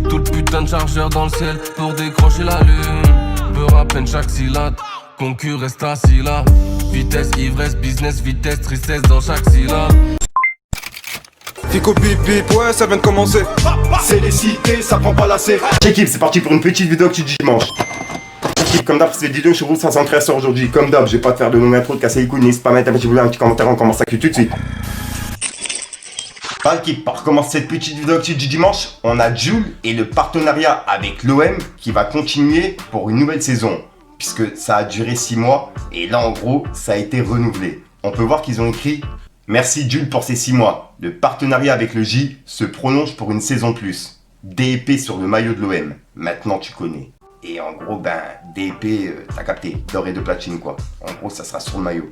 Tout le putain de chargeur dans le ciel pour décrocher la lune. Beurre à peine chaque syllabe, concu reste assis là. Vitesse, ivresse, business, vitesse, tristesse dans chaque syllabe. Fico bip bip, ouais ça vient de commencer. C'est les cités, ça prend pas la C. J'équipe, c'est parti pour une petite vidéo actu du dimanche. J'équipe, comme d'hab, c'est vidéo sur Route 513 aujourd'hui. Comme d'hab, je vais pas te faire de long intro, de casser les couilles, n'hésite pas à mettre un petit commentaire, on commence actu tout de suite. L'équipe, pour commencer cette petite vidéo actu du dimanche, on a Jul et le partenariat avec l'OM qui va continuer pour une nouvelle saison. Puisque ça a duré 6 mois et là en gros, ça a été renouvelé. On peut voir qu'ils ont écrit « Merci Jul pour ces 6 mois. Le partenariat avec le J se prolonge pour une saison de plus. DEP sur le maillot de l'OM. Maintenant tu connais. » Et en gros, DEP, t'as capté, d'or et de platine quoi. En gros, ça sera sur le maillot.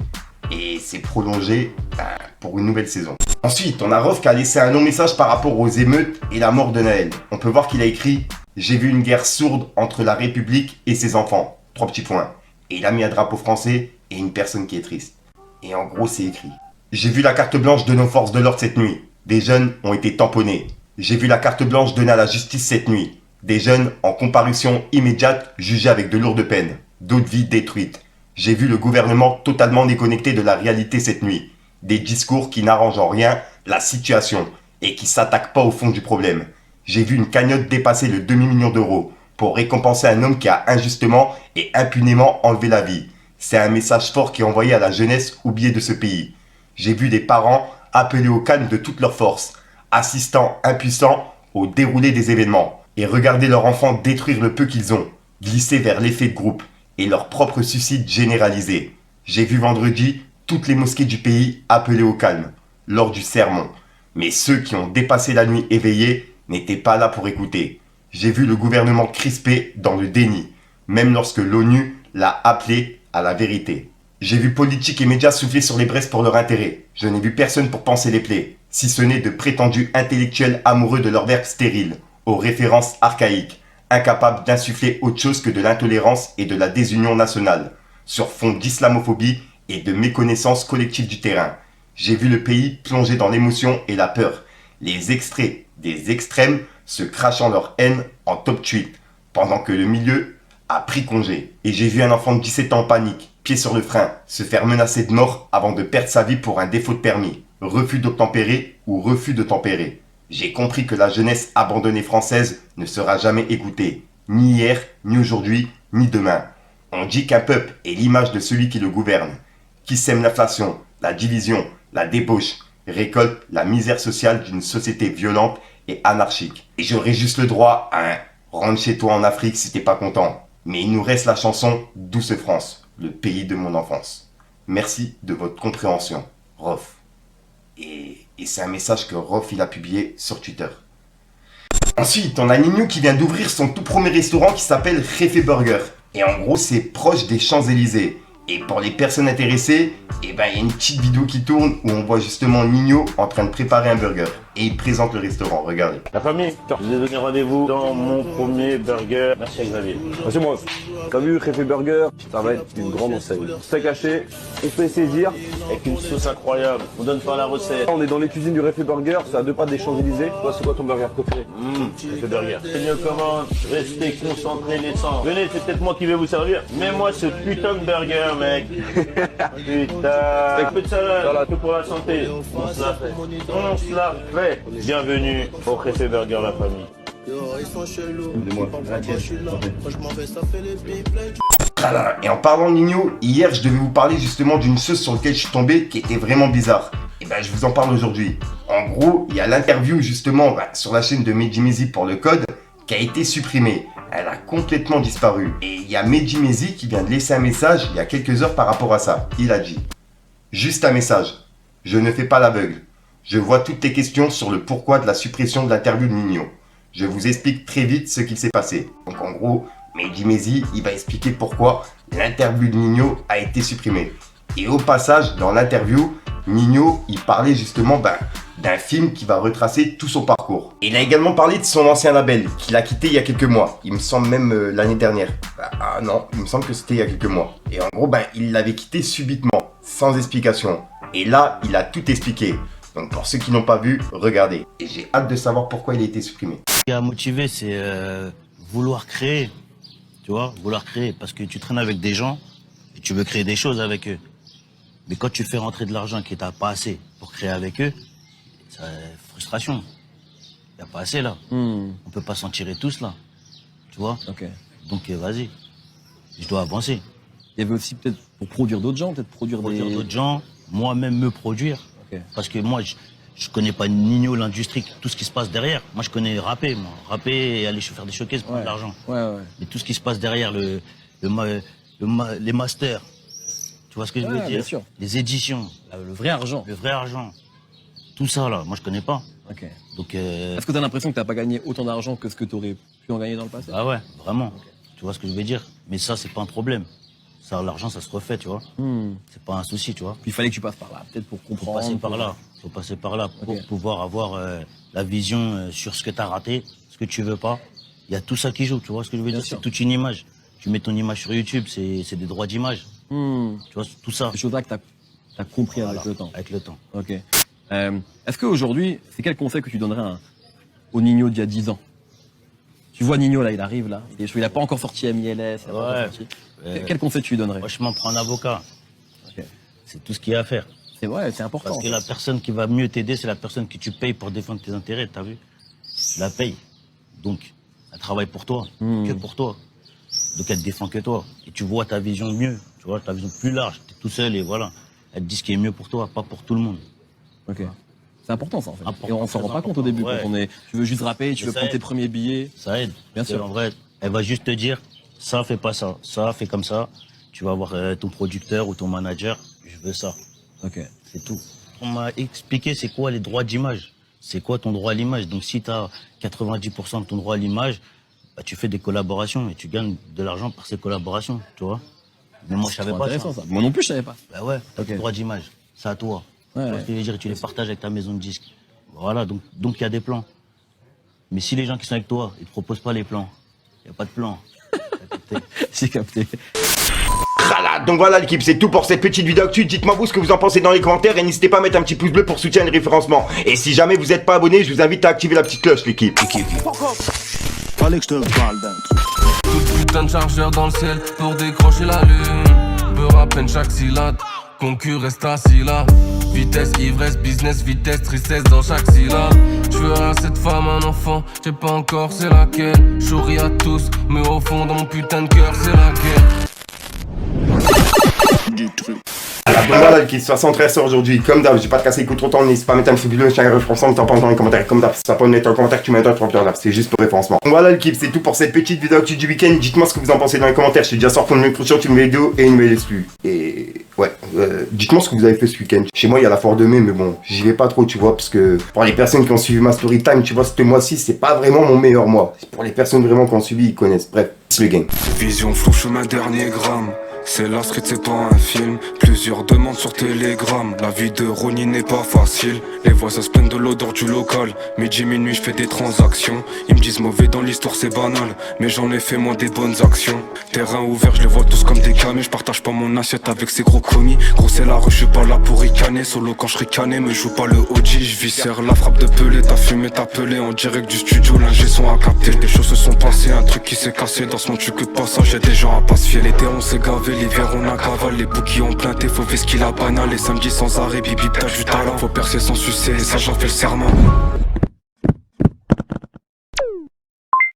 Et c'est prolongé pour une nouvelle saison. Ensuite, on a Rof qui a laissé un long message par rapport aux émeutes et la mort de Naël. On peut voir qu'il a écrit « J'ai vu une guerre sourde entre la République et ses enfants. » 3 petits points. Et il a mis un drapeau français et une personne qui est triste. Et en gros, c'est écrit « J'ai vu la carte blanche de nos forces de l'ordre cette nuit. Des jeunes ont été tamponnés. J'ai vu la carte blanche donnée à la justice cette nuit. Des jeunes en comparution immédiate jugés avec de lourdes peines. D'autres vies détruites. J'ai vu le gouvernement totalement déconnecté de la réalité cette nuit. Des discours qui n'arrangent en rien la situation et qui s'attaquent pas au fond du problème. J'ai vu une cagnotte dépasser le demi-million d'euros pour récompenser un homme qui a injustement et impunément enlevé la vie. C'est un message fort qui est envoyé à la jeunesse oubliée de ce pays. J'ai vu des parents appelés au calme de toutes leurs forces, assistant impuissants au déroulé des événements, et regarder leurs enfants détruire le peu qu'ils ont, glisser vers l'effet de groupe et leur propre suicide généralisé. J'ai vu vendredi toutes les mosquées du pays appelées au calme, lors du sermon. Mais ceux qui ont dépassé la nuit éveillée n'étaient pas là pour écouter. J'ai vu le gouvernement crispé dans le déni, même lorsque l'ONU l'a appelé à la vérité. J'ai vu politiques et médias souffler sur les braises pour leur intérêt. Je n'ai vu personne pour panser les plaies, si ce n'est de prétendus intellectuels amoureux de leur verbe stérile, aux références archaïques, incapables d'insuffler autre chose que de l'intolérance et de la désunion nationale, sur fond d'islamophobie et de méconnaissance collective du terrain. J'ai vu le pays plonger dans l'émotion et la peur, les extraits des extrêmes se crachant leur haine en top tweet, pendant que le milieu a pris congé. Et j'ai vu un enfant de 17 ans en panique, pied sur le frein, se faire menacer de mort avant de perdre sa vie pour un défaut de permis, refus d'obtempérer ou refus de tempérer. J'ai compris que la jeunesse abandonnée française ne sera jamais écoutée, ni hier, ni aujourd'hui, ni demain. On dit qu'un peuple est l'image de celui qui le gouverne, qui sème l'inflation, la division, la débauche, récolte la misère sociale d'une société violente et anarchique. Et j'aurais juste le droit à un « rentre chez toi en Afrique si t'es pas content ». Mais il nous reste la chanson « Douce France », le pays de mon enfance. Merci de votre compréhension, Rof. Et c'est un message que Rof il a publié sur Twitter. Ensuite, on a Nino qui vient d'ouvrir son tout premier restaurant qui s'appelle Réfé Burger. Et en gros, c'est proche des Champs-Élysées. Et pour les personnes intéressées, il y a une petite vidéo qui tourne où on voit justement Nino en train de préparer un burger. Et il présente le restaurant, regardez. La famille, je vous ai donné rendez-vous dans mon premier burger. Merci Xavier. Monsieur moi, t'as vu Réfé Burger, ça va être une grande enseigne. Steak haché, on fait saisir. Avec une sauce incroyable, on donne pas la recette. On est dans les cuisines du Réfé Burger, c'est à 2 pas des Champs-Élysées. Toi, c'est quoi ton burger préféré? Réfé Burger. C'est mieux commande, restez concentrés les sangs. Venez, c'est peut-être moi qui vais vous servir. Mais moi ce putain de burger, mec. Putain. Avec peu de salade, tout pour la santé. On se la fait. On se la fait. Bienvenue au Réfé Burger, la famille. Voilà. Et en parlant de Nino, hier je devais vous parler justement d'une chose sur laquelle je suis tombé qui était vraiment bizarre. Et je vous en parle aujourd'hui. En gros, il y a l'interview justement sur la chaîne de Mehdi Maizi pour le code qui a été supprimée. Elle a complètement disparu. Et il y a Mehdi Maizi qui vient de laisser un message il y a quelques heures par rapport à ça. Il a dit « Juste un message. Je ne fais pas l'aveugle. Je vois toutes tes questions sur le pourquoi de la suppression de l'interview de Nino. Je vous explique très vite ce qu'il s'est passé. » Donc en gros, Mehdi Maizi, il va expliquer pourquoi l'interview de Nino a été supprimée. Et au passage, dans l'interview, Nino, il parlait justement d'un film qui va retracer tout son parcours. Et il a également parlé de son ancien label, qu'il a quitté il y a quelques mois. Il me semble même l'année dernière. Ah non, il me semble que c'était il y a quelques mois. Et en gros, il l'avait quitté subitement, sans explication. Et là, il a tout expliqué. Donc pour ceux qui n'ont pas vu, regardez. Et j'ai hâte de savoir pourquoi il a été supprimé. qui a motivé, c'est vouloir créer, tu vois, vouloir créer, parce que tu traînes avec des gens et tu veux créer des choses avec eux. Mais quand tu fais rentrer de l'argent qui t'a pas assez pour créer avec eux, c'est frustration. Il n'y a pas assez là. On peut pas s'en tirer tous là, tu vois. Ok. Donc vas-y, je dois avancer. Il y avait aussi peut-être pour produire d'autres gens, peut-être produire D'autres gens, moi-même me produire. Ok. Parce que moi, je connais pas Nino, l'industrie, tout ce qui se passe derrière. Moi, je connais rapper, moi. Rapper et aller faire des showcases, prendre de l'argent. Ouais. Mais tout ce qui se passe derrière, les masters, tu vois ce que je veux dire? Bien sûr. Les éditions. Le vrai argent. Le vrai argent. Tout ça, là, moi, je connais pas. Ok. Donc, Est-ce que tu as l'impression que tu n'as pas gagné autant d'argent que ce que tu aurais pu en gagner dans le passé? ah ouais, vraiment. Tu vois ce que je veux dire? Mais ça, c'est pas un problème. Ça, l'argent, ça se refait, tu vois. C'est pas un souci, tu vois. Puis il fallait que tu passes par là, peut-être pour Faut comprendre. passer par là. Faut passer par là pour Ok. pouvoir avoir la vision sur ce que t'as raté, ce que tu veux pas. Il y a tout ça qui joue, tu vois ce que je veux Bien dire? sûr. C'est toute une image. Tu mets ton image sur YouTube, c'est des droits d'image. Tu vois, tout ça. Ces choses-là que tu as compris Voilà, avec le temps. Avec le temps. Ok. Est-ce qu'aujourd'hui, c'est quel conseil que tu donnerais au Nino d'il y a 10 ans? Tu vois Nino là, il arrive là, il est chaud, il a pas encore sorti MLS, il a pas encore Ouais. sorti. Quel conseil tu lui donnerais? Franchement, prends un avocat. Ok. C'est tout ce qu'il y a à faire. C'est vrai, c'est important. Parce que la personne qui va mieux t'aider, c'est la personne que tu payes pour défendre tes intérêts, t'as vu? Tu la payes. Donc, elle travaille pour toi, que pour toi. Donc, elle te défend que toi. Et tu vois ta vision mieux, tu vois, ta vision plus large. T'es tout seul et voilà. Elle te dit ce qui est mieux pour toi, pas pour tout le monde. Ok. C'est important ça en fait. Important, Et on s'en rend très pas compte au début important, quand tu veux juste rapper, tu Mais veux ça prendre tes aide. premiers billets. Ça aide. Bien Parce que, sûr. En vrai, elle va juste te dire, ça, fais pas ça. Ça, fais comme ça. Tu vas voir ton producteur ou ton manager. Je veux ça. Ok. C'est tout. On m'a expliqué c'est quoi les droits d'image. C'est quoi ton droit à l'image. Donc si tu as 90% de ton droit à l'image, bah, tu fais des collaborations et tu gagnes de l'argent par ces collaborations, tu vois. Mais moi je savais C'est pas intéressant ça. ça. Moi non plus je savais pas. Bah ouais, t'as Ok. ton droit d'image. C'est à toi. Ouais, Tu vois ouais. ce que je veux dire, tu les partages avec ta maison de disques. Voilà, donc il y a des plans. Mais si les gens qui sont avec toi, ils te proposent pas les plans, il n'y a pas de plan. T'as capté. J'ai capté. Voilà, donc voilà l'équipe, c'est tout pour cette petite vidéo actu. Dites-moi vous ce que vous en pensez dans les commentaires et n'hésitez pas à mettre un petit pouce bleu pour soutenir le référencement. Et si jamais vous n'êtes pas abonné, je vous invite à activer la petite cloche l'équipe. Fallait que je te parle d'un truc. Tout putain de chargeur dans le ciel pour décrocher la lune. Peur à peine chaque syllabe, concu reste assis là. Vitesse, ivresse, business, vitesse, tristesse dans chaque syllabe. Je veux à cette femme un enfant, je sais pas encore c'est laquelle. J'ouris à tous, mais au fond dans mon putain de cœur c'est la guerre. Du truc. Donc voilà l'équipe, 73 aujourd'hui, comme d'hab, j'ai pas de casser écoute trop temps, n'hésite pas à mettre un petit vidéo, un référencement, t'en parles dans les commentaires, comme d'hab, ça peut mettre un commentaire, tu mets un 30 là, c'est juste pour référencement. Donc voilà l'équipe, c'est tout pour cette petite vidéo actu du week-end, dites-moi ce que vous en pensez dans les commentaires, je suis déjà sorti pour une prochaine vidéo et une nouvelle exclue. Et ouais, dites-moi ce que vous avez fait ce week-end. Chez moi il y a la foire de mai, mais bon, j'y vais pas trop, tu vois, parce que pour les personnes qui ont suivi ma story time, tu vois, ce mois-ci, c'est pas vraiment mon meilleur mois. Pour les personnes vraiment qui ont suivi, ils connaissent. Bref, c'est le game. Vision flou, chemin dernier gramme. C'est la street, c'est pas un film. Plusieurs demandes sur Telegram. La vie de Ronnie n'est pas facile. Les voisins se plaignent de l'odeur du local. Midi, minuit, je fais des transactions. Ils me disent mauvais dans l'histoire, c'est banal. Mais j'en ai fait moi des bonnes actions. Terrain ouvert, je les vois tous comme des camés. Je partage pas mon assiette avec ces gros commis. Gros, c'est la rue, je suis pas là pour ricaner. Solo quand je ricané, me joue pas le OG. Je viscère la frappe de Pelé. T'as fumé, t'as pelé en direct du studio. L'ingé son à capter. Des choses se sont passées, un truc qui s'est cassé. Dans ce monde, tu que de passage, y'a des gens à pas se fier. L'été, on s'est gavé. L'hiver on a cavale, les bouquets ont planté, faut qu'il a banal. Les samedis sans arrêt, bip bip t'as du talent. Faut percer sans sucer, et ça j'en fais le serment.